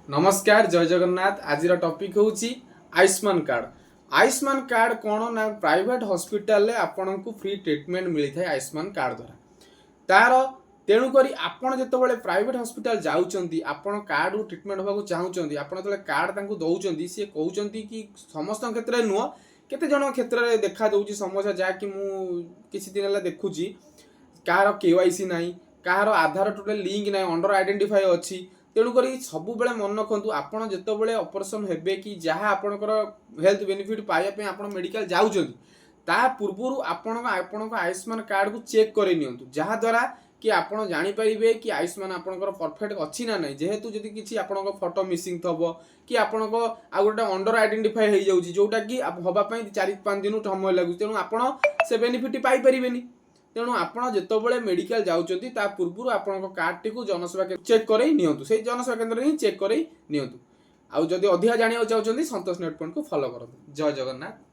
नमस्कार जय जगन्नाथ। आज टॉपिक होची आयुष्मान कार्ड। आयुष्मान कार्ड कौन ना प्राइवेट हॉस्पिटल ले आपन को फ्री ट्रीटमेंट मिली था आयुष्मान कार्ड द्वारा तार तेणुक आपड़ जो प्राइवेट हॉस्पिटल जाऊँच आपड़ कार्ड ट्रीटमेंट होगा चाहूँगी आपड़ जो कार्ड दौरान सी कहते कि समस्त क्षेत्र में नुह केते जन क्षेत्र में देखा दूसरी समस्या जहाँकि मुझे दिन है देखुची कह केवाईसी ना कह आधार टोटल लिंक ना अंडर आइडेंटिफाई अच्छी तेणुक सब मन रखु आपड़ जिते ऑपरेशन हे कि जहाँ आपणकर हेल्थ बेनिफिट पाइबा आप मेडिकल जाऊँच ता पूर्व आपण आयुष्मान कार्ड को चेक कर जहाँद्वारा कि आपड़ जापर कि आयुष्मान आपंकर परफेक्ट अच्छी ना नहीं जेहेतु जदि किसी आपण फोटो मिसिंग थब कि आपण को आ गोटे अंडर आइडेंटिफाई हो जाऊँगी जोटा कि हाँपाई 4-5 दिन समय लगुच तेणु आपड़ से बेनिफिट पाइपर तेणु आपड़ जिते मेडिकल जाऊँच पूर्व आपण कार्ड टी जनसेवा चेक कर से जनसेवा केन्द्र ही चेक कर आउ जदि अधिका जाना चाहते सतोष नेट पॉइंट को फॉलो करूँ। जय जगन्नाथ।